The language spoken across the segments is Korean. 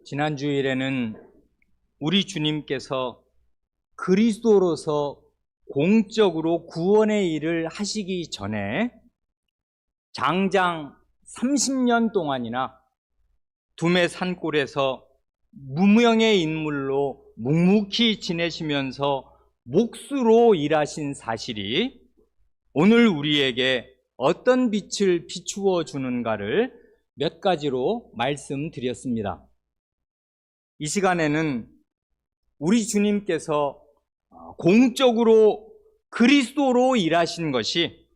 지난 주일에는 우리 주님께서 그리스도로서 공적으로 구원의 일을 하시기 전에 장장 30년 동안이나 두메 산골에서 무명의 인물로 묵묵히 지내시면서 몫으로 일하신 사실이 오늘 우리에게 어떤 빛을 비추어 주는가를 몇 가지로 말씀드렸습니다. 이 시간에는 우리 주님께서 공적으로 그리스도로 일하신 것이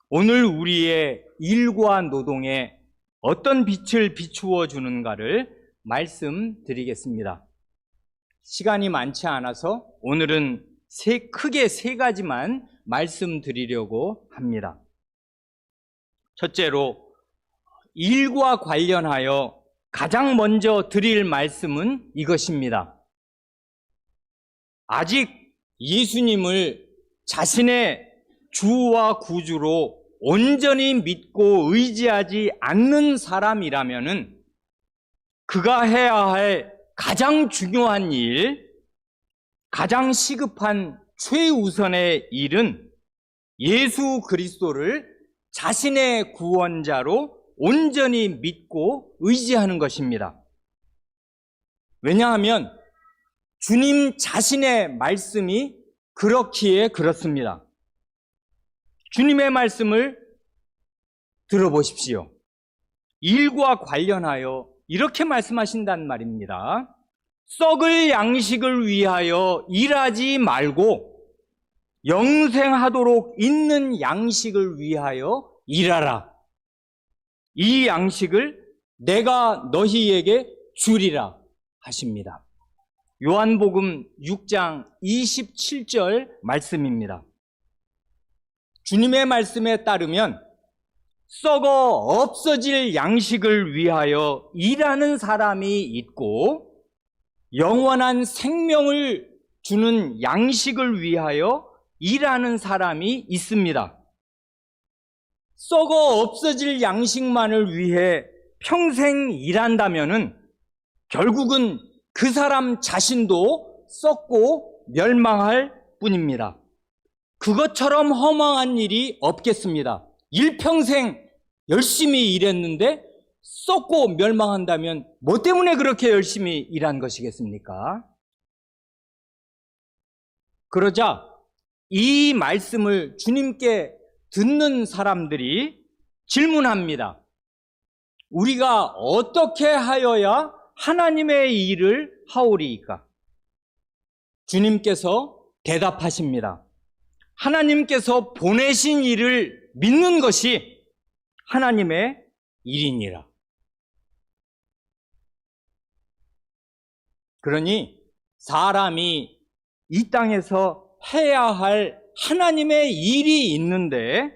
오늘 우리의 일과 노동에 어떤 빛을 비추어 주는가를 말씀드리겠습니다. 시간이 많지 않아서 오늘은 크게 세 가지만 말씀드리려고 합니다. 첫째로, 일과 관련하여 가장 먼저 드릴 말씀은 이것입니다. 아직 예수님을 자신의 주와 구주로 온전히 믿고 의지하지 않는 사람이라면은 그가 해야 할 가장 중요한 일, 가장 시급한 최우선의 일은 예수 그리스도를 자신의 구원자로 온전히 믿고 의지하는 것입니다. 왜냐하면 주님 자신의 말씀이 그렇기에 그렇습니다. 주님의 말씀을 들어보십시오. 일과 관련하여 이렇게 말씀하신단 말입니다. 썩을 양식을 위하여 일하지 말고 영생하도록 있는 양식을 위하여 일하라. 이 양식을 내가 너희에게 주리라 하십니다. 요한복음 6장 27절 말씀입니다. 주님의 말씀에 따르면 썩어 없어질 양식을 위하여 일하는 사람이 있고 영원한 생명을 주는 양식을 위하여 일하는 사람이 있습니다. 썩어 없어질 양식만을 위해 평생 일한다면은 결국은 그 사람 자신도 썩고 멸망할 뿐입니다. 그것처럼 허망한 일이 없겠습니다. 일평생 열심히 일했는데 썩고 멸망한다면 뭐 때문에 그렇게 열심히 일한 것이겠습니까? 그러자 이 말씀을 주님께 듣는 사람들이 질문합니다. 우리가 어떻게 하여야 하나님의 일을 하오리이까? 주님께서 대답하십니다. 하나님께서 보내신 일을 믿는 것이 하나님의 일이니라. 그러니 사람이 이 땅에서 해야 할 하나님의 일이 있는데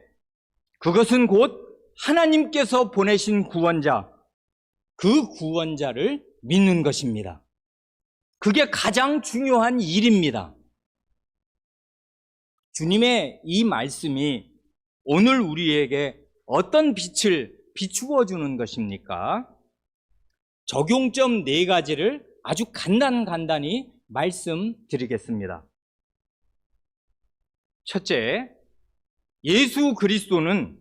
그것은 곧 하나님께서 보내신 구원자, 그 구원자를 믿는 것입니다. 그게 가장 중요한 일입니다. 주님의 이 말씀이 오늘 우리에게 어떤 빛을 비추어 주는 것입니까? 적용점 4가지를 아주 간단히 말씀드리겠습니다. 첫째, 예수 그리스도는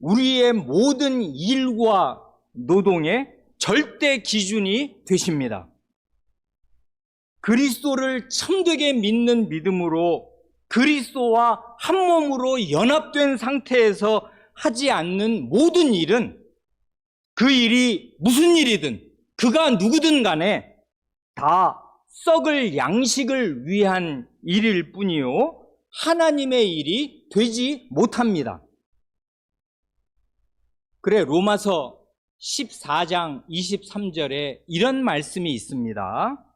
우리의 모든 일과 노동의 절대 기준이 되십니다. 그리스도를 참되게 믿는 믿음으로 그리스도와 한 몸으로 연합된 상태에서 하지 않는 모든 일은 그 일이 무슨 일이든 그가 누구든 간에 다 썩을 양식을 위한 일일 뿐이요 하나님의 일이 되지 못합니다. 그래 로마서 14장 23절에 이런 말씀이 있습니다.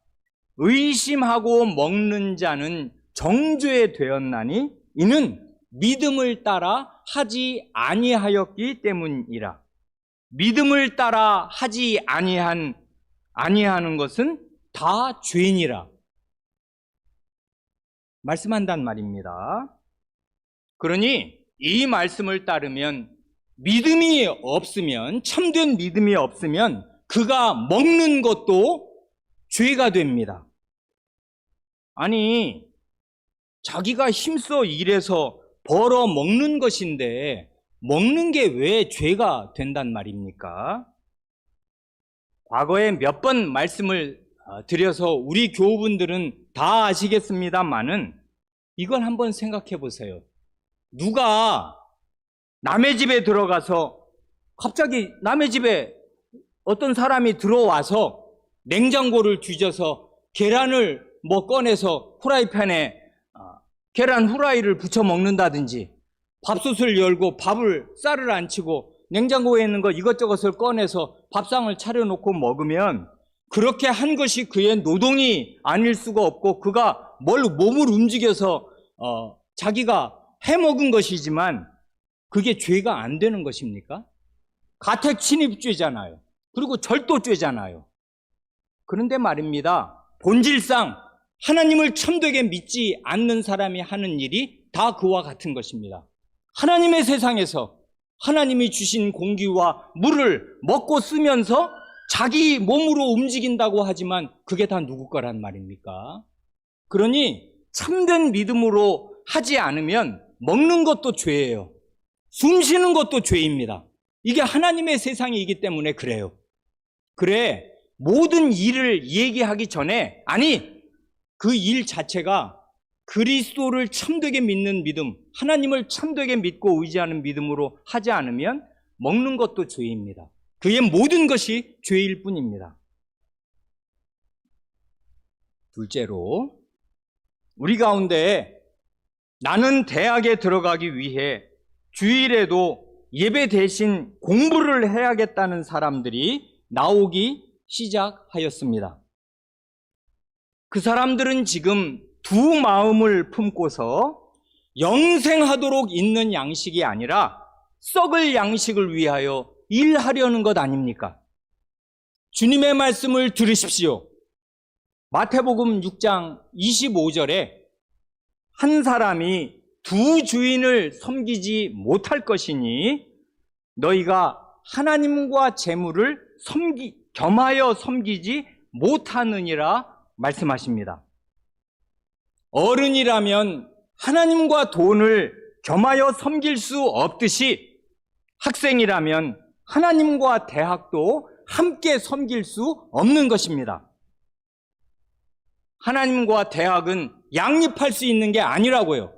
의심하고 먹는 자는 정죄 되었나니 이는 믿음을 따라 하지 아니하였기 때문이라. 믿음을 따라 하지 아니하는 것은 다 죄니라 말씀한단 말입니다. 그러니 이 말씀을 따르면 믿음이 없으면, 참된 믿음이 없으면 그가 먹는 것도 죄가 됩니다. 아니, 자기가 힘써 일해서 벌어 먹는 것인데 먹는 게 왜 죄가 된단 말입니까? 과거에 몇 번 말씀을 드려서 우리 교우분들은 다 아시겠습니다만은 이걸 한번 생각해 보세요. 누가 남의 집에 들어가서 갑자기 남의 집에 어떤 사람이 들어와서 냉장고를 뒤져서 계란을 꺼내서 후라이팬에 계란 후라이를 부쳐 먹는다든지 밥솥을 열고 쌀을 안 치고 냉장고에 있는 거 이것저것을 꺼내서 밥상을 차려놓고 먹으면 그렇게 한 것이 그의 노동이 아닐 수가 없고 그가 몸을 움직여서 자기가 해먹은 것이지만 그게 죄가 안 되는 것입니까? 가택 침입죄잖아요. 그리고 절도죄잖아요. 그런데 말입니다. 본질상 하나님을 참되게 믿지 않는 사람이 하는 일이 다 그와 같은 것입니다. 하나님의 세상에서 하나님이 주신 공기와 물을 먹고 쓰면서 자기 몸으로 움직인다고 하지만 그게 다 누구 거란 말입니까? 그러니 참된 믿음으로 하지 않으면 먹는 것도 죄예요. 숨 쉬는 것도 죄입니다. 이게 하나님의 세상이기 때문에 그래요. 그래, 모든 일을 얘기하기 전에 그 일 자체가 그리스도를 참되게 믿는 믿음, 하나님을 참되게 믿고 의지하는 믿음으로 하지 않으면 먹는 것도 죄입니다. 그의 모든 것이 죄일 뿐입니다. 둘째로, 우리 가운데 나는 대학에 들어가기 위해 주일에도 예배 대신 공부를 해야겠다는 사람들이 나오기 시작하였습니다. 그 사람들은 지금 두 마음을 품고서 영생하도록 있는 양식이 아니라 썩을 양식을 위하여 일하려는 것 아닙니까? 주님의 말씀을 들으십시오. 마태복음 6장 25절에 한 사람이 두 주인을 섬기지 못할 것이니 너희가 하나님과 재물을 겸하여 섬기지 못하느니라 말씀하십니다. 어른이라면 하나님과 돈을 겸하여 섬길 수 없듯이 학생이라면 하나님과 대학도 함께 섬길 수 없는 것입니다. 하나님과 대학은 양립할 수 있는 게 아니라고요.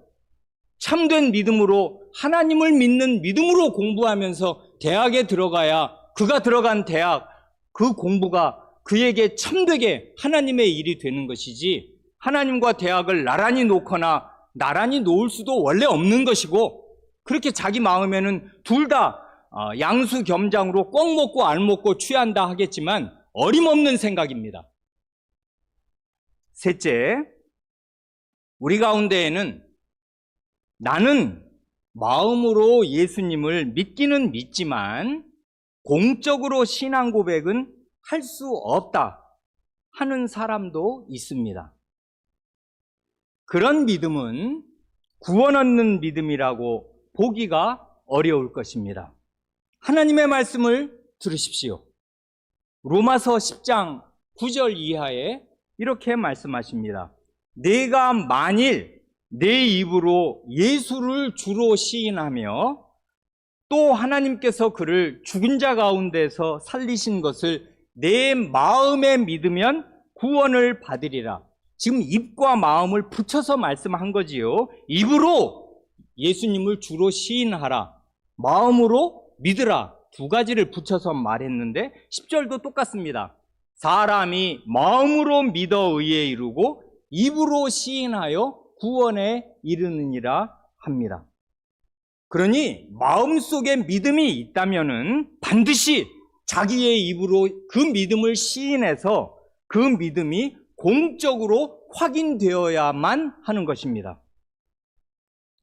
참된 믿음으로 하나님을 믿는 믿음으로 공부하면서 대학에 들어가야 그가 들어간 대학, 그 공부가 그에게 참되게 하나님의 일이 되는 것이지 하나님과 대학을 나란히 놓거나 나란히 놓을 수도 원래 없는 것이고 그렇게 자기 마음에는 둘 다 양수겸장으로 꼭 먹고 안 먹고 취한다 하겠지만 어림없는 생각입니다. 셋째, 우리 가운데에는 나는 마음으로 예수님을 믿기는 믿지만 공적으로 신앙 고백은 할 수 없다 하는 사람도 있습니다. 그런 믿음은 구원 얻는 믿음이라고 보기가 어려울 것입니다. 하나님의 말씀을 들으십시오. 로마서 10장 9절 이하에 이렇게 말씀하십니다. 내가 만일 내 입으로 예수를 주로 시인하며 또 하나님께서 그를 죽은 자 가운데서 살리신 것을 내 마음에 믿으면 구원을 받으리라. 지금 입과 마음을 붙여서 말씀한 거지요. 입으로 예수님을 주로 시인하라. 마음으로 믿으라. 두 가지를 붙여서 말했는데 10절도 똑같습니다. 사람이 마음으로 믿어 의에 이르고 입으로 시인하여 구원에 이르느니라 합니다. 그러니 마음속에 믿음이 있다면은 반드시 자기의 입으로 그 믿음을 시인해서 그 믿음이 공적으로 확인되어야만 하는 것입니다.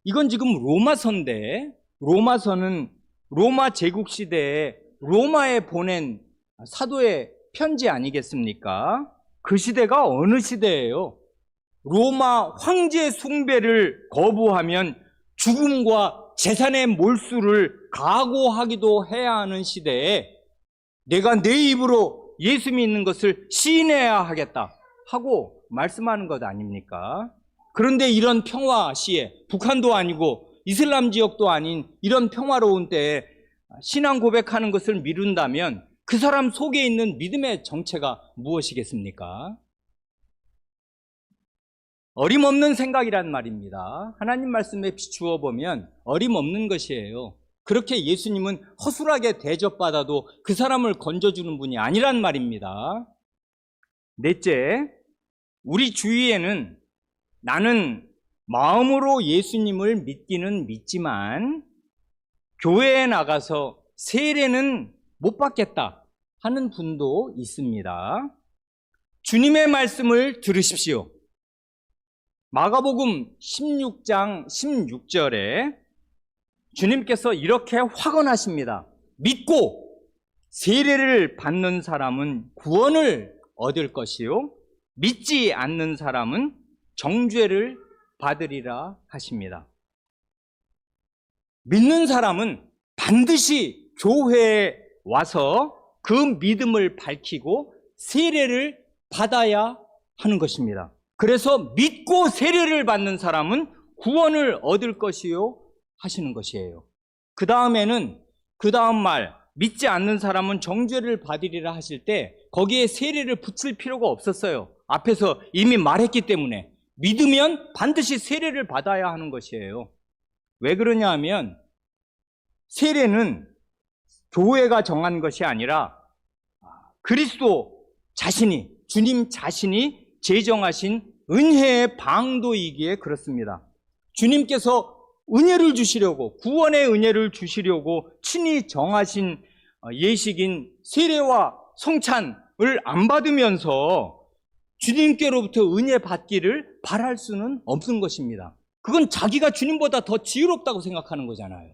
이건 지금 로마서인데 로마서는 로마 제국 시대에 로마에 보낸 사도의 편지 아니겠습니까? 그 시대가 어느 시대예요? 로마 황제 숭배를 거부하면 죽음과 재산의 몰수를 각오하기도 해야 하는 시대에 내가 내 입으로 예수 믿는 것을 시인해야 하겠다 하고 말씀하는 것 아닙니까? 그런데 이런 평화 시에, 북한도 아니고 이슬람 지역도 아닌 이런 평화로운 때에 신앙 고백하는 것을 미룬다면 그 사람 속에 있는 믿음의 정체가 무엇이겠습니까? 어림없는 생각이란 말입니다. 하나님 말씀에 비추어 보면 어림없는 것이에요. 그렇게 예수님은 허술하게 대접받아도 그 사람을 건져주는 분이 아니란 말입니다. 넷째, 우리 주위에는 나는 마음으로 예수님을 믿기는 믿지만 교회에 나가서 세례는 못 받겠다 하는 분도 있습니다. 주님의 말씀을 들으십시오. 마가복음 16장 16절에 주님께서 이렇게 확언하십니다. 믿고 세례를 받는 사람은 구원을 얻을 것이요 믿지 않는 사람은 정죄를 받으리라 하십니다. 믿는 사람은 반드시 교회에 와서 그 믿음을 밝히고 세례를 받아야 하는 것입니다. 그래서 믿고 세례를 받는 사람은 구원을 얻을 것이요 하시는 것이에요. 그 다음에는 그 다음 말 믿지 않는 사람은 정죄를 받으리라 하실 때 거기에 세례를 붙일 필요가 없었어요. 앞에서 이미 말했기 때문에 믿으면 반드시 세례를 받아야 하는 것이에요. 왜 그러냐 하면 세례는 교회가 정한 것이 아니라 그리스도 자신이, 주님 자신이 제정하신 은혜의 방도이기에 그렇습니다. 주님께서 은혜를 주시려고, 구원의 은혜를 주시려고 친히 정하신 예식인 세례와 성찬을 안 받으면서 주님께로부터 은혜 받기를 바랄 수는 없는 것입니다. 그건 자기가 주님보다 더 지혜롭다고 생각하는 거잖아요.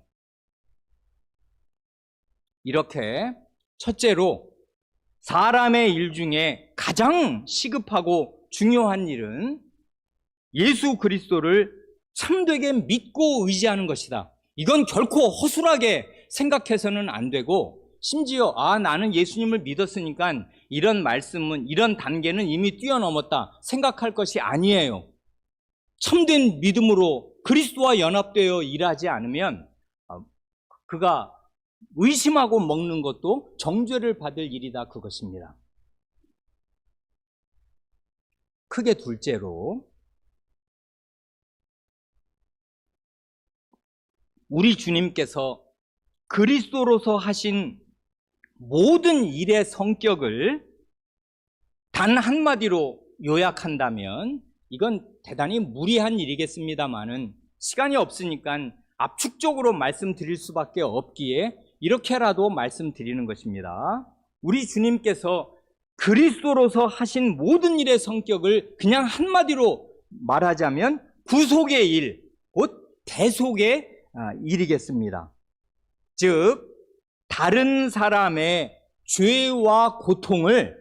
이렇게 첫째로 사람의 일 중에 가장 시급하고 중요한 일은 예수 그리스도를 참되게 믿고 의지하는 것이다. 이건 결코 허술하게 생각해서는 안 되고 심지어 나는 예수님을 믿었으니까 이런 말씀은, 이런 단계는 이미 뛰어넘었다 생각할 것이 아니에요. 참된 믿음으로 그리스도와 연합되어 일하지 않으면 그가 의심하고 먹는 것도 정죄를 받을 일이다, 그것입니다. 크게 둘째로 우리 주님께서 그리스도로서 하신 모든 일의 성격을 단 한마디로 요약한다면 이건 대단히 무리한 일이겠습니다만은 시간이 없으니까 압축적으로 말씀드릴 수밖에 없기에 이렇게라도 말씀드리는 것입니다. 우리 주님께서 그리스도로서 하신 모든 일의 성격을 그냥 한마디로 말하자면 구속의 일, 곧 대속의 일이겠습니다. 즉 다른 사람의 죄와 고통을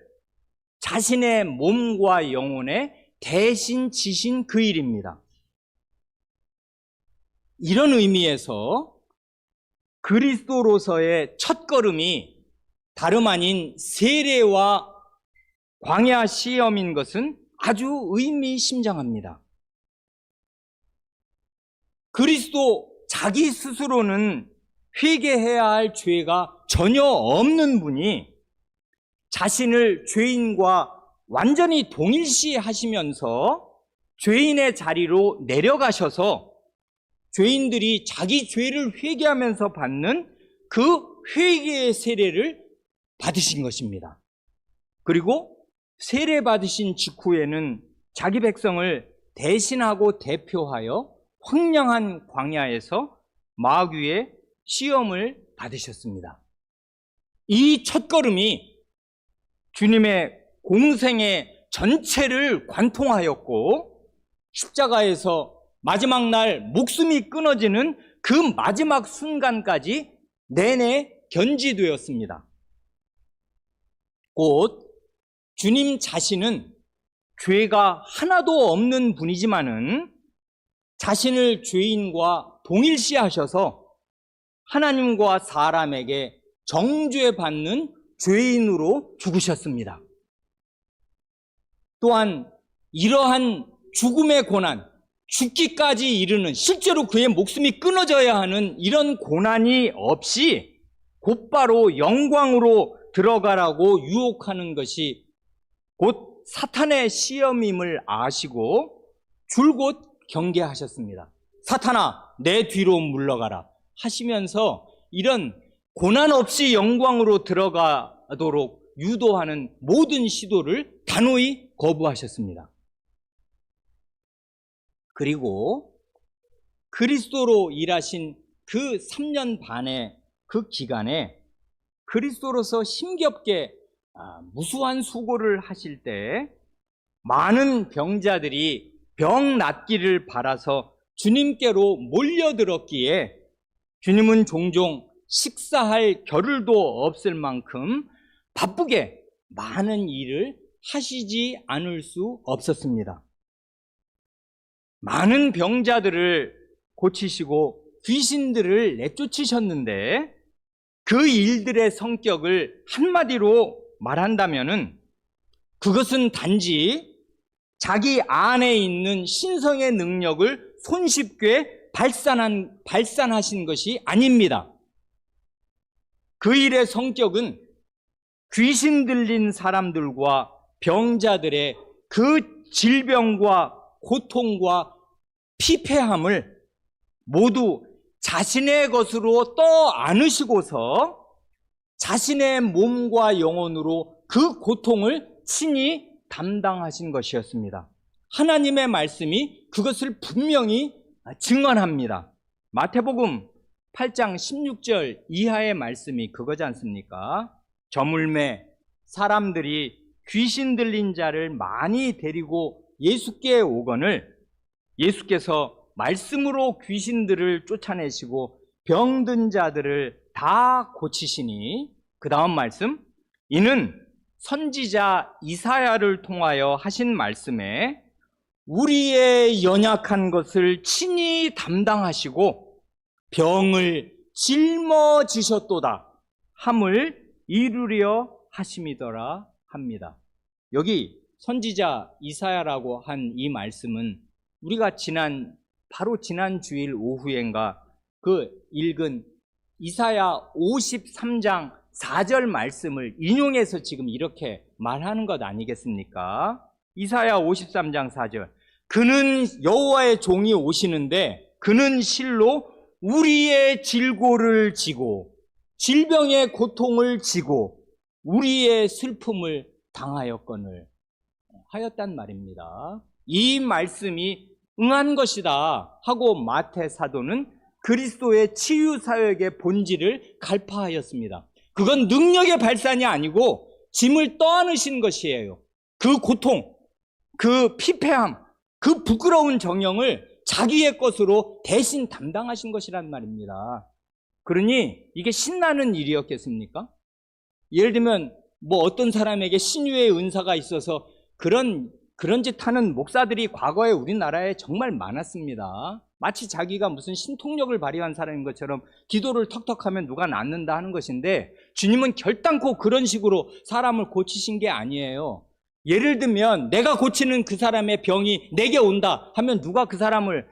자신의 몸과 영혼에 대신 지신 그 일입니다. 이런 의미에서 그리스도로서의 첫걸음이 다름 아닌 세례와 광야 시험인 것은 아주 의미심장합니다. 그리스도 자기 스스로는 회개해야 할 죄가 전혀 없는 분이 자신을 죄인과 완전히 동일시하시면서 죄인의 자리로 내려가셔서 죄인들이 자기 죄를 회개하면서 받는 그 회개의 세례를 받으신 것입니다. 그리고 세례 받으신 직후에는 자기 백성을 대신하고 대표하여 황량한 광야에서 마귀의 시험을 받으셨습니다. 이 첫걸음이 주님의 공생의 전체를 관통하였고 십자가에서 마지막 날 목숨이 끊어지는 그 마지막 순간까지 내내 견지되었습니다. 곧 주님 자신은 죄가 하나도 없는 분이지만은 자신을 죄인과 동일시하셔서 하나님과 사람에게 정죄받는 죄인으로 죽으셨습니다. 또한 이러한 죽음의 고난, 죽기까지 이르는, 실제로 그의 목숨이 끊어져야 하는 이런 고난이 없이 곧바로 영광으로 들어가라고 유혹하는 것이 곧 사탄의 시험임을 아시고 줄곧 경계하셨습니다. 사탄아, 내 뒤로 물러가라 하시면서 이런 고난 없이 영광으로 들어가도록 유도하는 모든 시도를 단호히 거부하셨습니다. 그리고 그리스도로 일하신 그 3년 반의 그 기간에 그리스도로서 힘겹게 무수한 수고를 하실 때 많은 병자들이 병 낫기를 바라서 주님께로 몰려들었기에 주님은 종종 식사할 겨를도 없을 만큼 바쁘게 많은 일을 하시지 않을 수 없었습니다. 많은 병자들을 고치시고 귀신들을 내쫓으셨는데 그 일들의 성격을 한마디로 말한다면은 그것은 단지 자기 안에 있는 신성의 능력을 손쉽게 발산하신 것이 아닙니다. 그 일의 성격은 귀신 들린 사람들과 병자들의 그 질병과 고통과 피폐함을 모두 자신의 것으로 떠 안으시고서 자신의 몸과 영혼으로 그 고통을 친히 담당하신 것이었습니다. 하나님의 말씀이 그것을 분명히 증언합니다. 마태복음 8장 16절 이하의 말씀이 그거지 않습니까? 저물매 사람들이 귀신 들린 자를 많이 데리고 예수께 오거늘 예수께서 말씀으로 귀신들을 쫓아내시고 병든 자들을 다 고치시니, 그 다음 말씀, 이는 선지자 이사야를 통하여 하신 말씀에 우리의 연약한 것을 친히 담당하시고 병을 짊어지셨도다 함을 이루려 하심이더라 합니다. 여기 선지자 이사야라고 한 이 말씀은 우리가 바로 지난 주일 오후엔가 그 읽은 이사야 53장 4절 말씀을 인용해서 지금 이렇게 말하는 것 아니겠습니까? 이사야 53장 4절, 그는 여호와의 종이 오시는데 그는 실로 우리의 질고를 지고 질병의 고통을 지고 우리의 슬픔을 당하였거늘 하였단 말입니다. 이 말씀이 응한 것이다 하고 마태 사도는 그리스도의 치유 사역의 본질을 갈파하였습니다. 그건 능력의 발산이 아니고 짐을 떠안으신 것이에요. 그 고통, 그 피폐함, 그 부끄러운 정령을 자기의 것으로 대신 담당하신 것이란 말입니다. 그러니 이게 신나는 일이었겠습니까? 예를 들면 어떤 사람에게 신유의 은사가 있어서 그런 짓 하는 목사들이 과거에 우리나라에 정말 많았습니다. 마치 자기가 무슨 신통력을 발휘한 사람인 것처럼 기도를 턱턱하면 누가 낫는다 하는 것인데, 주님은 결단코 그런 식으로 사람을 고치신 게 아니에요. 예를 들면 내가 고치는 그 사람의 병이 내게 온다 하면 누가 그 사람을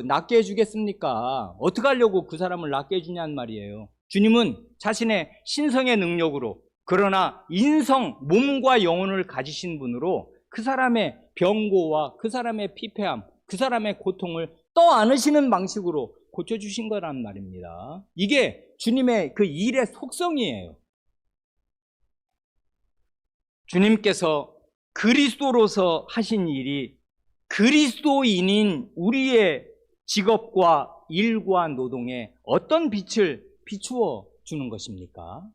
낫게 해주겠습니까? 어떻게 하려고 그 사람을 낫게 해주냐는 말이에요. 주님은 자신의 신성의 능력으로, 그러나 인성, 몸과 영혼을 가지신 분으로 그 사람의 병고와 그 사람의 피폐함, 그 사람의 고통을 떠안으시는 방식으로 고쳐주신 거란 말입니다. 이게 주님의 그 일의 속성이에요. 주님께서 그리스도로서 하신 일이 그리스도인인 우리의 직업과 일과 노동에 어떤 빛을 비추어 주는 것입니까?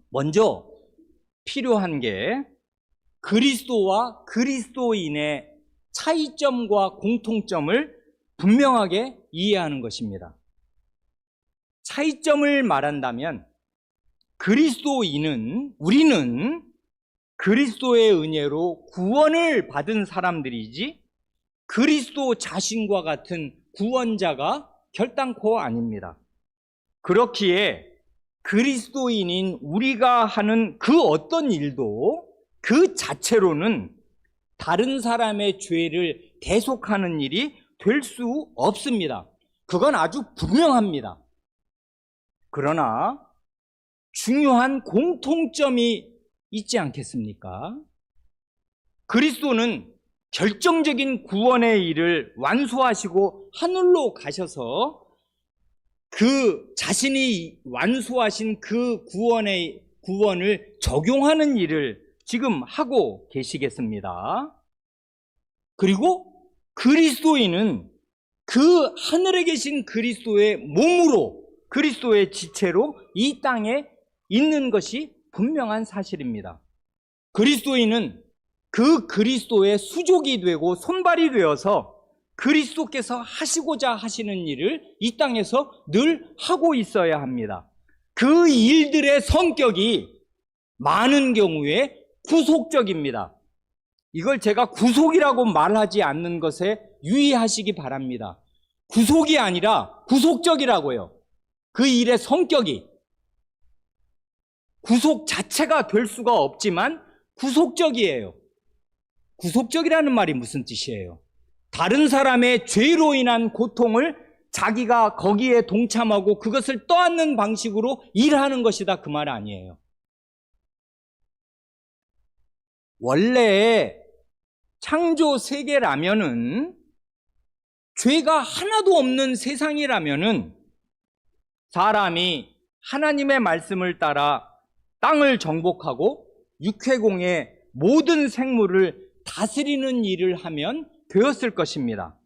먼저 필요한 게 그리스도와 그리스도인의 차이점과 공통점을 분명하게 이해하는 것입니다. 차이점을 말한다면 우리는 그리스도의 은혜로 구원을 받은 사람들이지 그리스도 자신과 같은 구원자가 결단코 아닙니다. 그렇기에 그리스도인인 우리가 하는 그 어떤 일도 그 자체로는 다른 사람의 죄를 대속하는 일이 될 수 없습니다. 그건 아주 분명합니다. 그러나 중요한 공통점이 있지 않겠습니까? 그리스도는 결정적인 구원의 일을 완수하시고 하늘로 가셔서 그 자신이 완수하신 그 구원을 적용하는 일을 지금 하고 계시겠습니다. 그리고 그리스도인은 그 하늘에 계신 그리스도의 몸으로, 그리스도의 지체로 이 땅에 있는 것이 분명한 사실입니다. 그리스도인은 그 그리스도의 수족이 되고 손발이 되어서 그리스도께서 하시고자 하시는 일을 이 땅에서 늘 하고 있어야 합니다. 그 일들의 성격이 많은 경우에 구속적입니다. 이걸 제가 구속이라고 말하지 않는 것에 유의하시기 바랍니다. 구속이 아니라 구속적이라고요. 그 일의 성격이. 구속 자체가 될 수가 없지만 구속적이에요. 구속적이라는 말이 무슨 뜻이에요? 다른 사람의 죄로 인한 고통을 자기가 거기에 동참하고 그것을 떠안는 방식으로 일하는 것이다, 그 말 아니에요. 원래 창조 세계라면은, 죄가 하나도 없는 세상이라면은 사람이 하나님의 말씀을 따라 땅을 정복하고 육해공의 모든 생물을 다스리는 일을 하면 되었을 것입니다.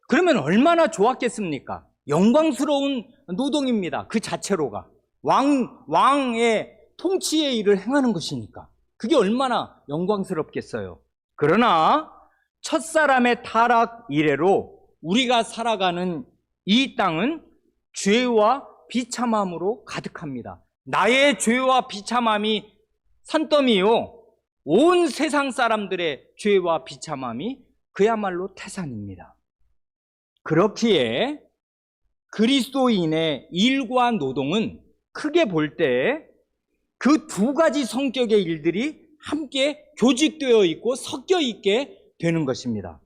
그러면 얼마나 좋았겠습니까? 영광스러운 노동입니다. 그 자체로가. 왕의 통치의 일을 행하는 것이니까. 그게 얼마나 영광스럽겠어요. 그러나 첫사람의 타락 이래로 우리가 살아가는 이 땅은 죄와 비참함으로 가득합니다. 나의 죄와 비참함이 산더미요, 온 세상 사람들의 죄와 비참함이 그야말로 태산입니다. 그렇기에 그리스도인의 일과 노동은 크게 볼 때 그 두 가지 성격의 일들이 함께 교직되어 있고 섞여 있게 되는 것입니다.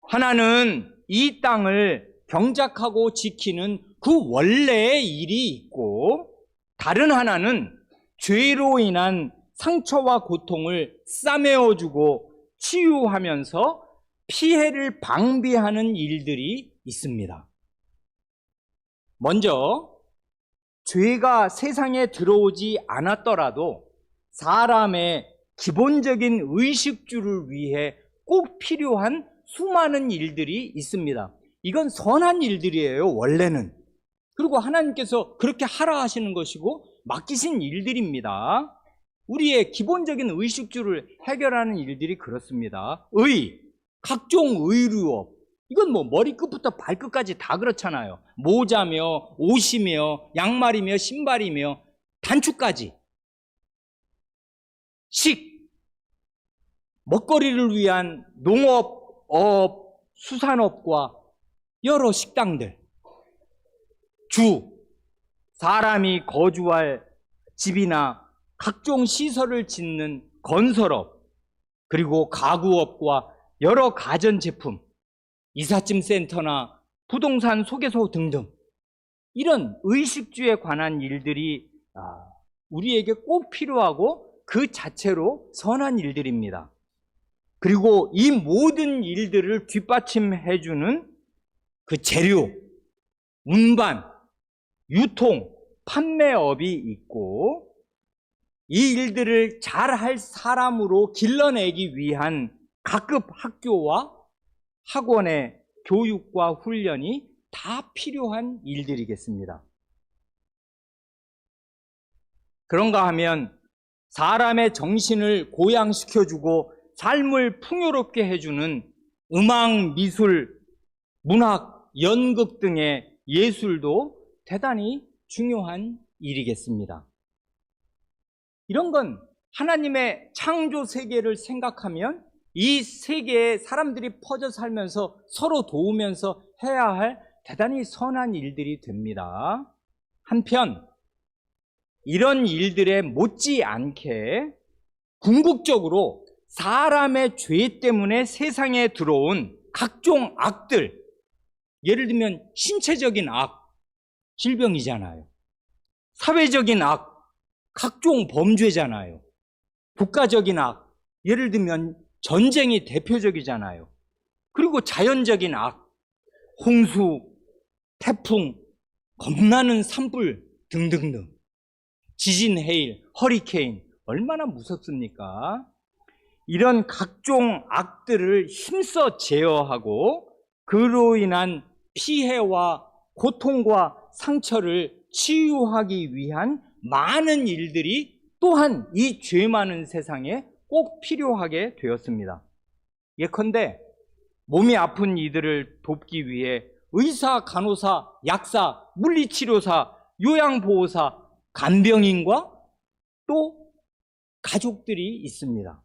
하나는 이 땅을 경작하고 지키는 그 원래의 일이 있고, 다른 하나는 죄로 인한 상처와 고통을 싸매어주고 치유하면서 피해를 방비하는 일들이 있습니다. 먼저 죄가 세상에 들어오지 않았더라도 사람의 기본적인 의식주를 위해 꼭 필요한 수많은 일들이 있습니다. 이건 선한 일들이에요, 원래는. 그리고 하나님께서 그렇게 하라 하시는 것이고 맡기신 일들입니다. 우리의 기본적인 의식주를 해결하는 일들이 그렇습니다. 각종 의류업, 이건 뭐 머리끝부터 발끝까지 다 그렇잖아요. 모자며 옷이며 양말이며 신발이며 단추까지. 먹거리를 위한 농업, 수산업과 여러 식당들. 사람이 거주할 집이나 각종 시설을 짓는 건설업, 그리고 가구업과 여러 가전제품, 이삿짐 센터나 부동산 소개소 등등, 이런 의식주에 관한 일들이 우리에게 꼭 필요하고 그 자체로 선한 일들입니다. 그리고 이 모든 일들을 뒷받침해주는 그 재료, 운반, 유통, 판매업이 있고, 이 일들을 잘할 사람으로 길러내기 위한 각급 학교와 학원의 교육과 훈련이 다 필요한 일들이겠습니다. 그런가 하면 사람의 정신을 고양시켜주고 삶을 풍요롭게 해주는 음악, 미술, 문학, 연극 등의 예술도 대단히 중요한 일이겠습니다. 이런 건 하나님의 창조 세계를 생각하면 이 세계에 사람들이 퍼져 살면서 서로 도우면서 해야 할 대단히 선한 일들이 됩니다. 한편 이런 일들에 못지않게 궁극적으로 사람의 죄 때문에 세상에 들어온 각종 악들, 예를 들면 신체적인 악, 질병이잖아요. 사회적인 악, 각종 범죄잖아요. 국가적인 악, 예를 들면 전쟁이 대표적이잖아요. 그리고 자연적인 악, 홍수, 태풍, 겁나는 산불 등등등. 지진, 해일, 허리케인, 얼마나 무섭습니까? 이런 각종 악들을 힘써 제어하고 그로 인한 피해와 고통과 상처를 치유하기 위한 많은 일들이 또한 이 죄 많은 세상에 꼭 필요하게 되었습니다. 예컨대 몸이 아픈 이들을 돕기 위해 의사, 간호사, 약사, 물리치료사, 요양보호사, 간병인과 또 가족들이 있습니다.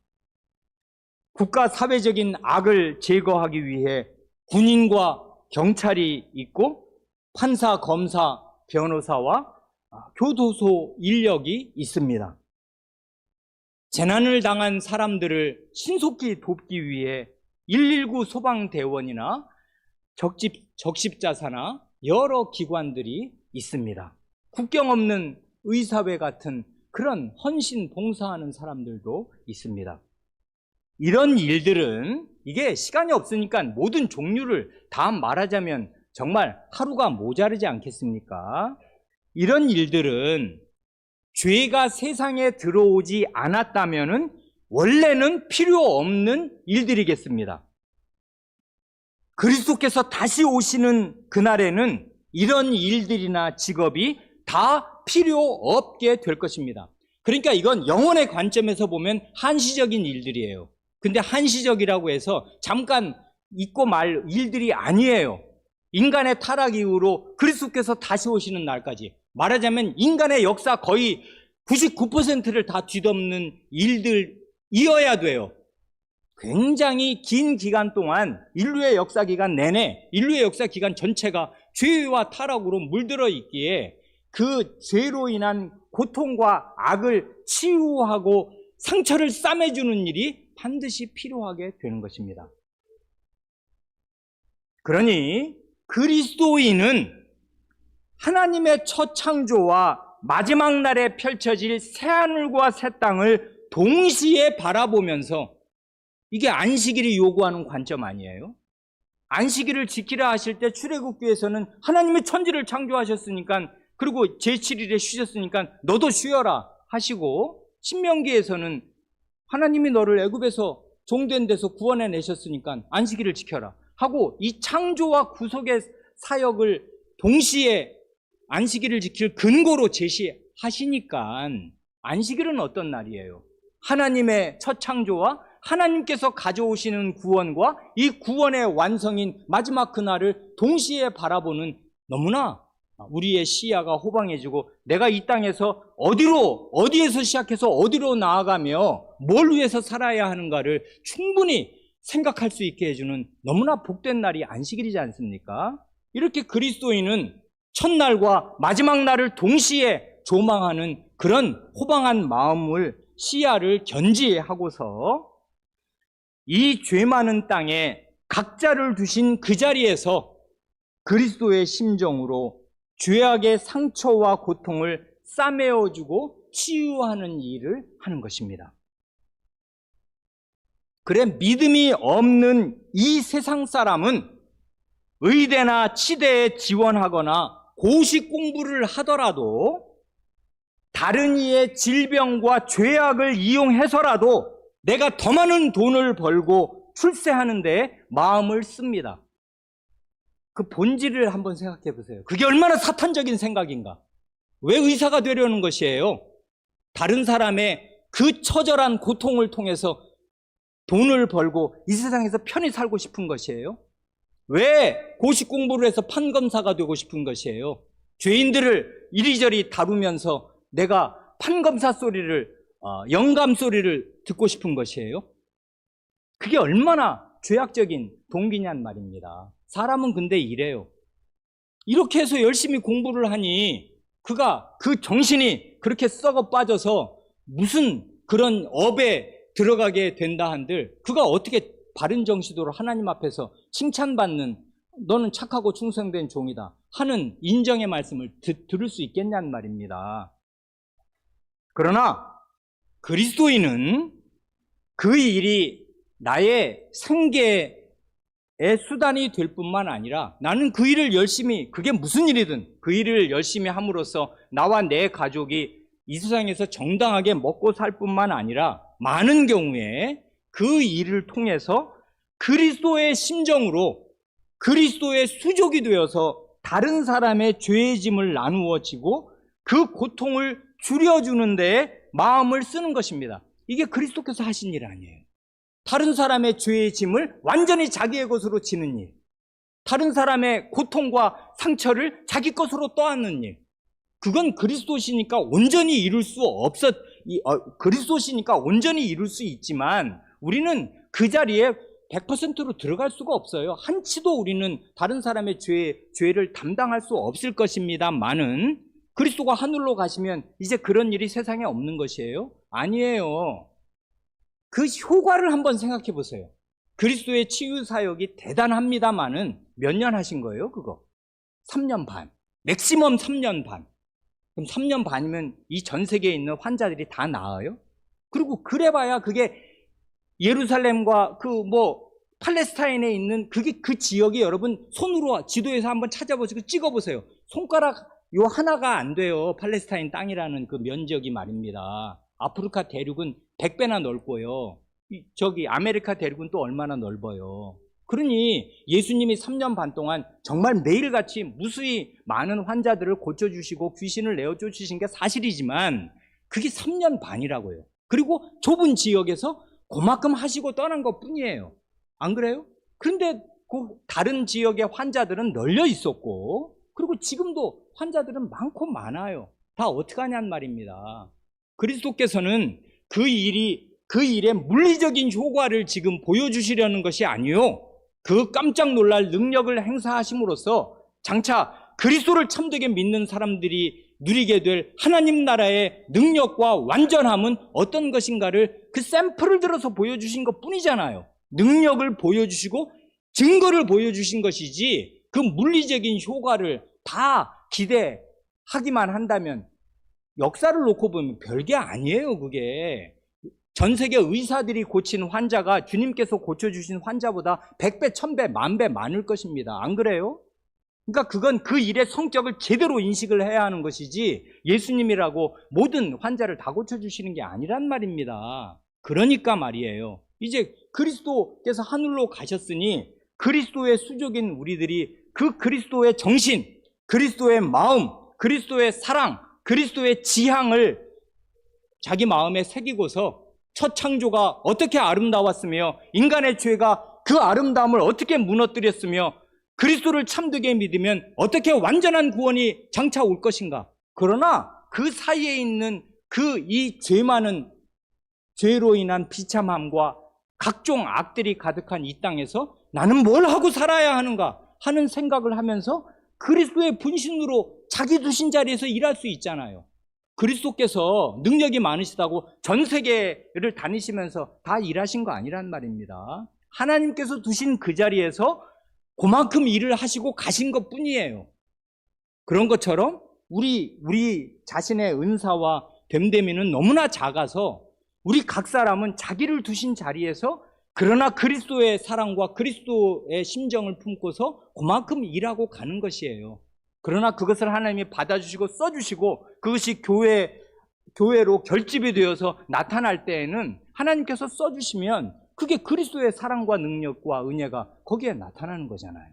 국가 사회적인 악을 제거하기 위해 군인과 경찰이 있고 판사, 검사, 변호사와 교도소 인력이 있습니다. 재난을 당한 사람들을 신속히 돕기 위해 119 소방대원이나 적십자사나 여러 기관들이 있습니다. 국경 없는 의사회 같은 그런 헌신 봉사하는 사람들도 있습니다. 이런 일들은 이게 시간이 없으니까 모든 종류를 다 말하자면 정말 하루가 모자르지 않겠습니까? 이런 일들은 죄가 세상에 들어오지 않았다면은 원래는 필요 없는 일들이겠습니다. 그리스도께서 다시 오시는 그날에는 이런 일들이나 직업이 다 필요 없게 될 것입니다. 그러니까 이건 영혼의 관점에서 보면 한시적인 일들이에요. 근데 한시적이라고 해서 잠깐 잊고 말 일들이 아니에요. 인간의 타락 이후로 그리스도께서 다시 오시는 날까지 말하자면 인간의 역사 거의 99%를 다 뒤덮는 일들이어야 돼요. 굉장히 긴 기간 동안 인류의 역사 기간 내내 인류의 역사 기간 전체가 죄와 타락으로 물들어 있기에 그 죄로 인한 고통과 악을 치유하고 상처를 싸매주는 일이 반드시 필요하게 되는 것입니다. 그러니 그리스도인은 하나님의 첫 창조와 마지막 날에 펼쳐질 새하늘과 새 땅을 동시에 바라보면서, 이게 안식일이 요구하는 관점 아니에요? 안식일을 지키라 하실 때 출애굽기에서는 하나님의 천지를 창조하셨으니까, 그리고 제7일에 쉬셨으니까 너도 쉬어라 하시고, 신명기에서는 하나님이 너를 애굽에서 종된 데서 구원해 내셨으니까 안식일을 지켜라 하고, 이 창조와 구속의 사역을 동시에 안식일을 지킬 근거로 제시하시니까 안식일은 어떤 날이에요? 하나님의 첫 창조와 하나님께서 가져오시는 구원과 이 구원의 완성인 마지막 그날을 동시에 바라보는, 너무나 우리의 시야가 호방해지고 내가 이 땅에서 어디에서 시작해서 어디로 나아가며 뭘 위해서 살아야 하는가를 충분히 생각할 수 있게 해주는 너무나 복된 날이 안식일이지 않습니까? 이렇게 그리스도인은 첫날과 마지막 날을 동시에 조망하는 그런 호방한 마음을, 시야를 견지하고서 이 죄 많은 땅에 각자를 두신 그 자리에서 그리스도의 심정으로 죄악의 상처와 고통을 싸매어주고 치유하는 일을 하는 것입니다. 그래, 믿음이 없는 이 세상 사람은 의대나 치대에 지원하거나 고시 공부를 하더라도 다른 이의 질병과 죄악을 이용해서라도 내가 더 많은 돈을 벌고 출세하는 데 마음을 씁니다. 그 본질을 한번 생각해 보세요. 그게 얼마나 사탄적인 생각인가? 왜 의사가 되려는 것이에요? 다른 사람의 그 처절한 고통을 통해서 돈을 벌고 이 세상에서 편히 살고 싶은 것이에요? 왜 고시 공부를 해서 판검사가 되고 싶은 것이에요? 죄인들을 이리저리 다루면서 내가 판검사 소리를, 영감 소리를 듣고 싶은 것이에요? 그게 얼마나 죄악적인 동기냔 말입니다. 사람은 근데 이래요. 이렇게 해서 열심히 공부를 하니 그가 그 정신이 그렇게 썩어 빠져서 무슨 그런 업에 들어가게 된다 한들 그가 어떻게 바른 정신으로 하나님 앞에서 칭찬받는 너는 착하고 충성된 종이다 하는 인정의 말씀을 들을 수 있겠냐는 말입니다. 그러나 그리스도인은 그 일이 나의 생계의 수단이 될 뿐만 아니라 나는 그 일을 열심히, 그게 무슨 일이든 그 일을 열심히 함으로써 나와 내 가족이 이 세상에서 정당하게 먹고 살 뿐만 아니라 많은 경우에 그 일을 통해서 그리스도의 심정으로 그리스도의 수족이 되어서 다른 사람의 죄의 짐을 나누어 지고 그 고통을 줄여주는 데에 마음을 쓰는 것입니다. 이게 그리스도께서 하신 일 아니에요. 다른 사람의 죄의 짐을 완전히 자기의 것으로 지는 일, 다른 사람의 고통과 상처를 자기 것으로 떠안는 일, 그건 그리스도시니까 온전히 이룰 수 그리스도시니까 온전히 이룰 수 있지만 우리는 그 자리에 100%로 들어갈 수가 없어요. 한치도 우리는 다른 사람의 죄를 담당할 수 없을 것입니다만은 그리스도가 하늘로 가시면 이제 그런 일이 세상에 없는 것이에요? 아니에요. 그 효과를 한번 생각해 보세요. 그리스도의 치유 사역이 대단합니다만은 몇 년 하신 거예요, 그거? 3년 반. 맥시멈 3년 반. 그럼 3년 반이면 이 전 세계에 있는 환자들이 다 나아요? 그리고 그래봐야 그게 예루살렘과 팔레스타인에 있는 그게 그 지역이 여러분 손으로 지도에서 한번 찾아보시고 찍어보세요. 손가락 요 하나가 안 돼요. 팔레스타인 땅이라는 그 면적이 말입니다. 아프리카 대륙은 100배나 넓고요. 저기 아메리카 대륙은 또 얼마나 넓어요. 그러니 예수님이 3년 반 동안 정말 매일같이 무수히 많은 환자들을 고쳐주시고 귀신을 내어 쫓으신 게 사실이지만 그게 3년 반이라고요. 그리고 좁은 지역에서 그만큼 하시고 떠난 것 뿐이에요. 안 그래요? 그런데 그 다른 지역의 환자들은 널려 있었고 그리고 지금도 환자들은 많고 많아요. 다 어떻게 하냐는 말입니다. 그리스도께서는 그 일의 물리적인 효과를 지금 보여주시려는 것이 아니요. 그 깜짝 놀랄 능력을 행사하심으로써 장차 그리스도를 참되게 믿는 사람들이 누리게 될 하나님 나라의 능력과 완전함은 어떤 것인가를 그 샘플을 들어서 보여주신 것 뿐이잖아요. 능력을 보여주시고 증거를 보여주신 것이지 그 물리적인 효과를 다 기대하기만 한다면 역사를 놓고 보면 별게 아니에요. 그게 전 세계 의사들이 고친 환자가 주님께서 고쳐주신 환자보다 100배, 1000배, 10,000배 많을 것입니다. 안 그래요? 그러니까 그건 그 일의 성격을 제대로 인식을 해야 하는 것이지 예수님이라고 모든 환자를 다 고쳐주시는 게 아니란 말입니다. 그러니까 말이에요. 이제 그리스도께서 하늘로 가셨으니 그리스도의 수족인 우리들이 그 그리스도의 정신, 그리스도의 마음, 그리스도의 사랑, 그리스도의 지향을 자기 마음에 새기고서 첫 창조가 어떻게 아름다웠으며 인간의 죄가 그 아름다움을 어떻게 무너뜨렸으며 그리스도를 참되게 믿으면 어떻게 완전한 구원이 장차 올 것인가. 그러나 그 사이에 있는 이 죄 많은 죄로 인한 비참함과 각종 악들이 가득한 이 땅에서 나는 뭘 하고 살아야 하는가 하는 생각을 하면서 그리스도의 분신으로 자기 두신 자리에서 일할 수 있잖아요. 그리스도께서 능력이 많으시다고 전 세계를 다니시면서 다 일하신 거 아니란 말입니다. 하나님께서 두신 그 자리에서 그만큼 일을 하시고 가신 것 뿐이에요. 그런 것처럼 우리 자신의 은사와 됨됨이는 너무나 작아서 우리 각 사람은 자기를 두신 자리에서 그러나 그리스도의 사랑과 그리스도의 심정을 품고서 그만큼 일하고 가는 것이에요. 그러나 그것을 하나님이 받아주시고 써주시고 그것이 교회로 결집이 되어서 나타날 때에는 하나님께서 써주시면 그게 그리스도의 사랑과 능력과 은혜가 거기에 나타나는 거잖아요.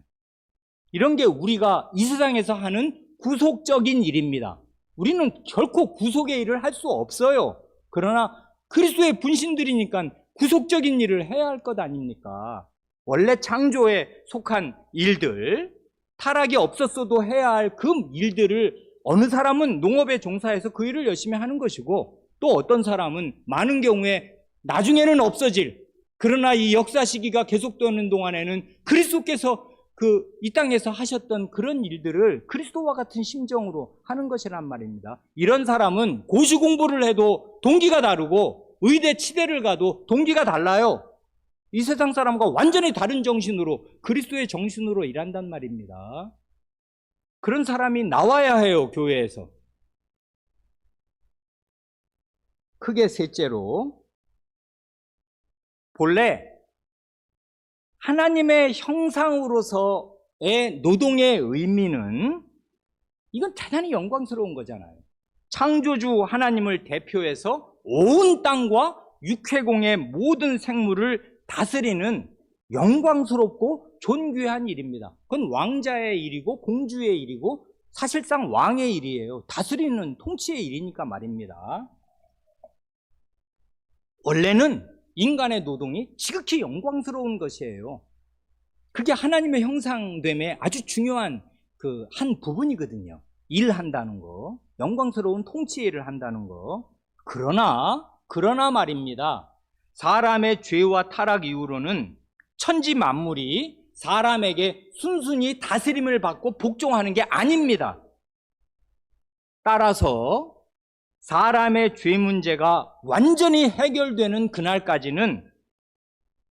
이런 게 우리가 이 세상에서 하는 구속적인 일입니다. 우리는 결코 구속의 일을 할 수 없어요. 그러나 그리스도의 분신들이니까 구속적인 일을 해야 할 것 아닙니까? 원래 창조에 속한 일들, 타락이 없었어도 해야 할 그 일들을 어느 사람은 농업에 종사해서 그 일을 열심히 하는 것이고 또 어떤 사람은 많은 경우에 나중에는 없어질 그러나 이 역사 시기가 계속되는 동안에는 그리스도께서 이 땅에서 하셨던 그런 일들을 그리스도와 같은 심정으로 하는 것이란 말입니다. 이런 사람은 고시 공부를 해도 동기가 다르고 의대 치대를 가도 동기가 달라요. 이 세상 사람과 완전히 다른 정신으로, 그리스도의 정신으로 일한단 말입니다. 그런 사람이 나와야 해요, 교회에서. 크게 셋째로, 본래 하나님의 형상으로서의 노동의 의미는, 이건 대단히 영광스러운 거잖아요. 창조주 하나님을 대표해서 온 땅과 육해공의 모든 생물을 다스리는 영광스럽고 존귀한 일입니다. 그건 왕자의 일이고 공주의 일이고 사실상 왕의 일이에요. 다스리는 통치의 일이니까 말입니다. 원래는 인간의 노동이 지극히 영광스러운 것이에요. 그게 하나님의 형상됨의 아주 중요한 한 부분이거든요. 일한다는 거, 영광스러운 통치 일을 한다는 거. 그러나 말입니다. 사람의 죄와 타락 이후로는 천지 만물이 사람에게 순순히 다스림을 받고 복종하는 게 아닙니다. 따라서 사람의 죄 문제가 완전히 해결되는 그날까지는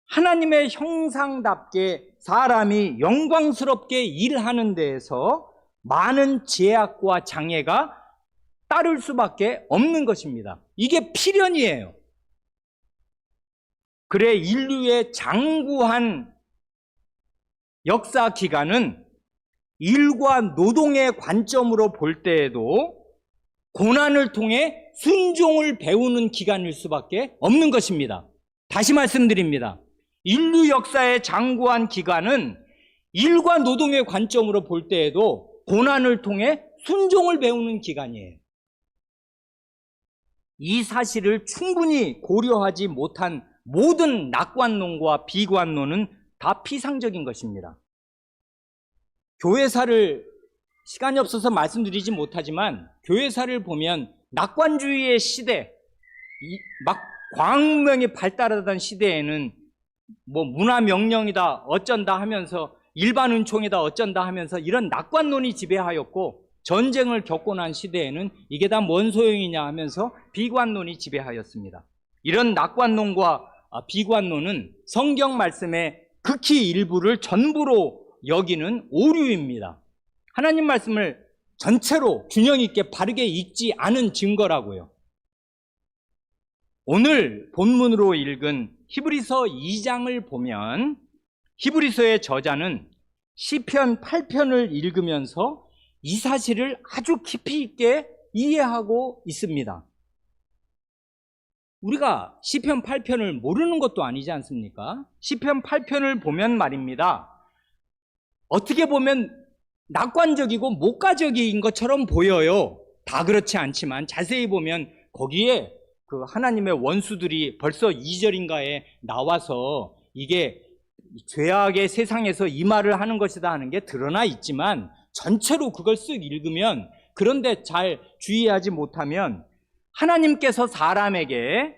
하나님의 형상답게 사람이 영광스럽게 일하는 데에서 많은 제약과 장애가 따를 수밖에 없는 것입니다. 이게 필연이에요. 그래 인류의 장구한 역사 기간은 일과 노동의 관점으로 볼 때에도 고난을 통해 순종을 배우는 기간일 수밖에 없는 것입니다. 다시 말씀드립니다. 인류 역사의 장구한 기간은 일과 노동의 관점으로 볼 때에도 고난을 통해 순종을 배우는 기간이에요. 이 사실을 충분히 고려하지 못한 모든 낙관론과 비관론은 다 피상적인 것입니다. 교회사를 시간이 없어서 말씀드리지 못하지만 교회사를 보면 낙관주의의 시대, 막 광명이 발달하던 시대에는 뭐 문화명령이다 어쩐다 하면서 일반 은총이다 어쩐다 하면서 이런 낙관론이 지배하였고, 전쟁을 겪고 난 시대에는 이게 다 뭔 소용이냐 하면서 비관론이 지배하였습니다. 이런 낙관론과 비관론은 성경 말씀의 극히 일부를 전부로 여기는 오류입니다. 하나님 말씀을 전체로 균형 있게 바르게 읽지 않은 증거라고요. 오늘 본문으로 읽은 히브리서 2장을 보면 히브리서의 저자는 시편 8편을 읽으면서 이 사실을 아주 깊이 있게 이해하고 있습니다. 우리가 시편 8편을 모르는 것도 아니지 않습니까? 시편 8편을 보면 말입니다. 어떻게 보면 낙관적이고 목가적인 것처럼 보여요. 다 그렇지 않지만 자세히 보면 거기에 하나님의 원수들이 벌써 2절인가에 나와서 이게 죄악의 세상에서 이 말을 하는 것이다 하는 게 드러나 있지만, 전체로 그걸 쓱 읽으면, 그런데 잘 주의하지 못하면 하나님께서 사람에게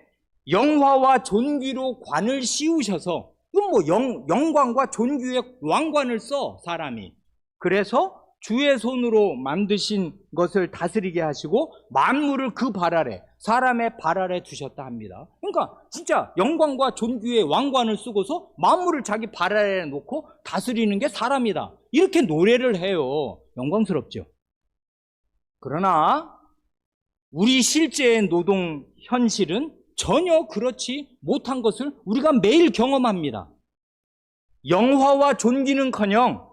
영화와 존귀로 관을 씌우셔서, 이건 뭐 영광과 존귀의 왕관을 써 사람이. 그래서 주의 손으로 만드신 것을 다스리게 하시고 만물을 그 발 아래, 사람의 발 아래 두셨다 합니다. 그러니까 진짜 영광과 존귀의 왕관을 쓰고서 만물을 자기 발 아래 놓고 다스리는 게 사람이다, 이렇게 노래를 해요. 영광스럽죠. 그러나 우리 실제의 노동 현실은 전혀 그렇지 못한 것을 우리가 매일 경험합니다. 영화와 존귀는커녕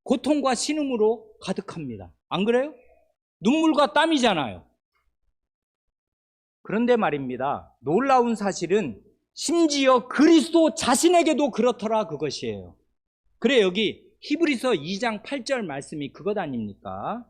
고통과 신음으로 가득합니다. 안 그래요? 눈물과 땀이잖아요. 그런데 말입니다. 놀라운 사실은 심지어 그리스도 자신에게도 그렇더라, 그것이에요. 그래 여기 히브리서 2장 8절 말씀이 그것 아닙니까?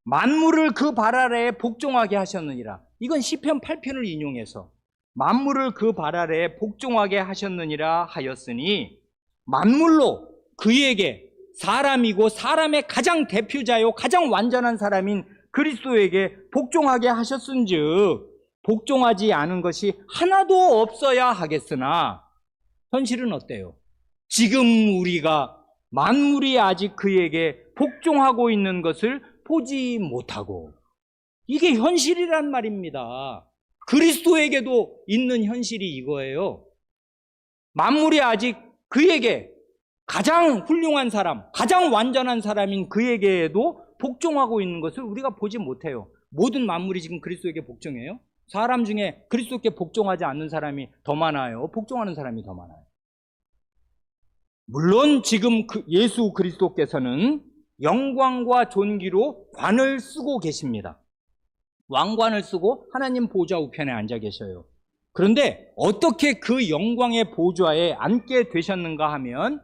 만물을 그 발 아래에 복종하게 하셨느니라. 이건 시편 8편을 인용해서 만물을 그 발 아래에 복종하게 하셨느니라 하였으니, 만물로 그에게 사람이고 사람의 가장 대표자요 가장 완전한 사람인 그리스도에게 복종하게 하셨은즉 복종하지 않은 것이 하나도 없어야 하겠으나, 현실은 어때요? 지금 우리가 만물이 아직 그에게 복종하고 있는 것을 보지 못하고, 이게 현실이란 말입니다. 그리스도에게도 있는 현실이 이거예요. 만물이 아직 그에게, 가장 훌륭한 사람, 가장 완전한 사람인 그에게도 복종하고 있는 것을 우리가 보지 못해요. 모든 만물이 지금 그리스도에게 복종해요? 사람 중에 그리스도께 복종하지 않는 사람이 더 많아요? 복종하는 사람이 더 많아요? 물론 지금 예수 그리스도께서는 영광과 존귀로 관을 쓰고 계십니다. 왕관을 쓰고 하나님 보좌 우편에 앉아 계셔요. 그런데 어떻게 그 영광의 보좌에 앉게 되셨는가 하면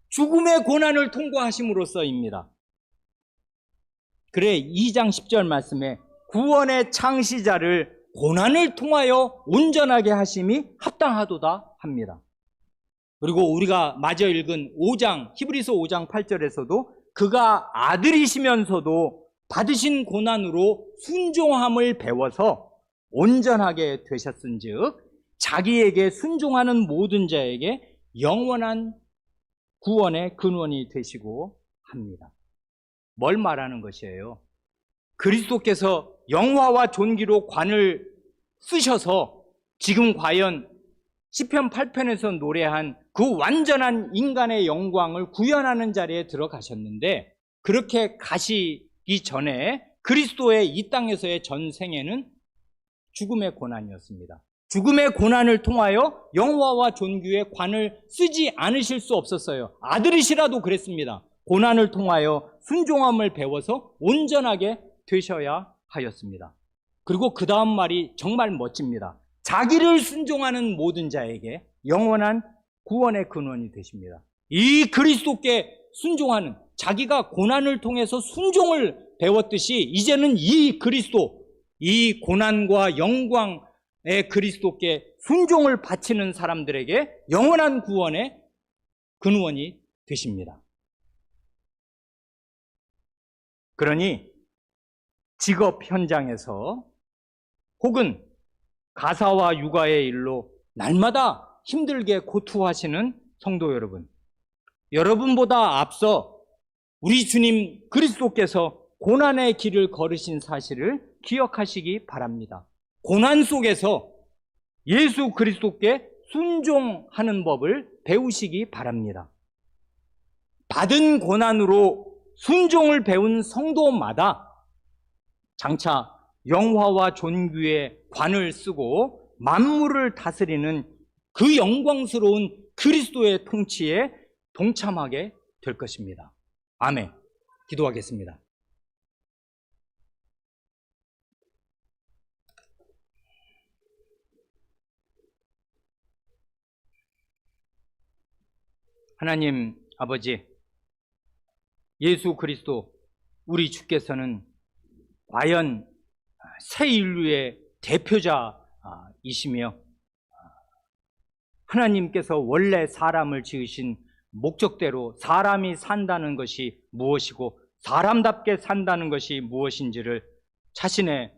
죽음의 고난을 통과하심으로써입니다. 그래 2장 10절 말씀에 구원의 창시자를 고난을 통하여 온전하게 하심이 합당하도다 합니다. 그리고 우리가 마저 읽은 5장 히브리서 5장 8절에서도 그가 아들이시면서도 받으신 고난으로 순종함을 배워서 온전하게 되셨은즉 자기에게 순종하는 모든 자에게 영원한 구원의 근원이 되시고 합니다. 뭘 말하는 것이에요? 그리스도께서 영화와 존귀로 관을 쓰셔서 지금 과연 시편 8편에서 노래한 그 완전한 인간의 영광을 구현하는 자리에 들어가셨는데, 그렇게 가시기 전에 그리스도의 이 땅에서의 전생에는 죽음의 고난이었습니다. 죽음의 고난을 통하여 영화와 존귀의 관을 쓰지 않으실 수 없었어요. 아들이시라도 그랬습니다. 고난을 통하여 순종함을 배워서 온전하게 되셔야 하였습니다. 그리고 그 다음 말이 정말 멋집니다. 자기를 순종하는 모든 자에게 영원한 구원의 근원이 되십니다. 이 그리스도께 순종하는, 자기가 고난을 통해서 순종을 배웠듯이 이제는 이 그리스도, 이 고난과 영광의 그리스도께 순종을 바치는 사람들에게 영원한 구원의 근원이 되십니다. 그러니 직업 현장에서 혹은 가사와 육아의 일로 날마다 힘들게 고투하시는 성도 여러분, 여러분보다 앞서 우리 주님 그리스도께서 고난의 길을 걸으신 사실을 기억하시기 바랍니다. 고난 속에서 예수 그리스도께 순종하는 법을 배우시기 바랍니다. 받은 고난으로 순종을 배운 성도마다 장차 영화와 존귀의 관을 쓰고 만물을 다스리는 그 영광스러운 그리스도의 통치에 동참하게 될 것입니다. 아멘. 기도하겠습니다. 하나님 아버지, 예수 그리스도 우리 주께서는 과연 새 인류의 대표자이시며 하나님께서 원래 사람을 지으신 목적대로 사람이 산다는 것이 무엇이고 사람답게 산다는 것이 무엇인지를 자신의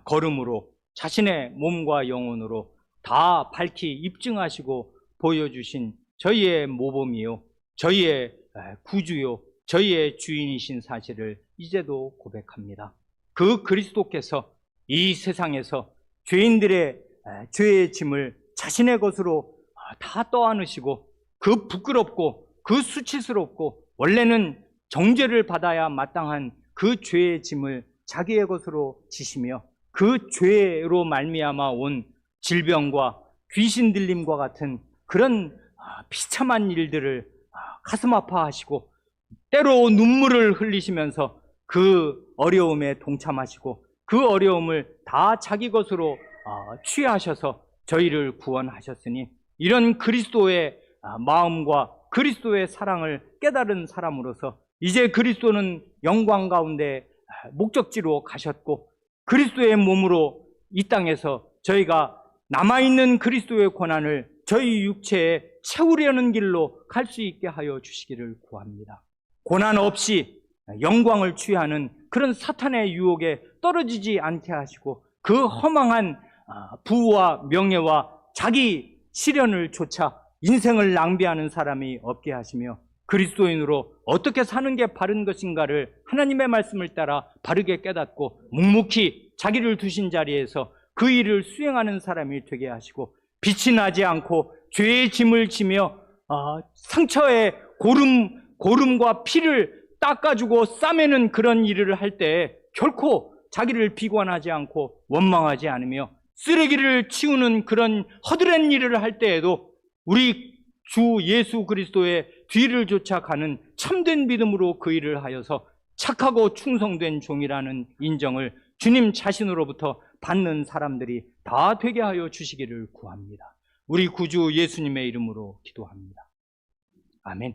걸음으로, 자신의 몸과 영혼으로 다 밝히 입증하시고 보여주신 저희의 모범이요, 저희의 구주요, 저희의 주인이신 사실을 이제도 고백합니다. 그 그리스도께서 이 세상에서 죄인들의 죄의 짐을 자신의 것으로 다 떠안으시고 그 부끄럽고 그 수치스럽고 원래는 정죄를 받아야 마땅한 그 죄의 짐을 자기의 것으로 지시며 그 죄로 말미암아 온 질병과 귀신 들림과 같은 그런 비참한 일들을 가슴 아파하시고 때로 눈물을 흘리시면서 그 어려움에 동참하시고 그 어려움을 다 자기 것으로 취하셔서 저희를 구원하셨으니 이런 그리스도의 마음과 그리스도의 사랑을 깨달은 사람으로서 이제 그리스도는 영광 가운데 목적지로 가셨고 그리스도의 몸으로 이 땅에서 저희가 남아있는 그리스도의 고난을 저희 육체에 채우려는 길로 갈 수 있게 하여 주시기를 구합니다. 고난 없이 영광을 취하는 그런 사탄의 유혹에 떨어지지 않게 하시고 그 허망한 부와 명예와 자기 실현을 쫓아 인생을 낭비하는 사람이 없게 하시며 그리스도인으로 어떻게 사는 게 바른 것인가를 하나님의 말씀을 따라 바르게 깨닫고 묵묵히 자기를 두신 자리에서 그 일을 수행하는 사람이 되게 하시고, 빛이 나지 않고 죄의 짐을 지며 상처에 고름과 피를 닦아주고 싸매는 그런 일을 할 때 결코 자기를 비관하지 않고 원망하지 않으며, 쓰레기를 치우는 그런 허드렛 일을 할 때에도 우리 주 예수 그리스도의 뒤를 쫓아가는 참된 믿음으로 그 일을 하여서 착하고 충성된 종이라는 인정을 주님 자신으로부터 받는 사람들이 다 되게 하여 주시기를 구합니다. 우리 구주 예수님의 이름으로 기도합니다. 아멘.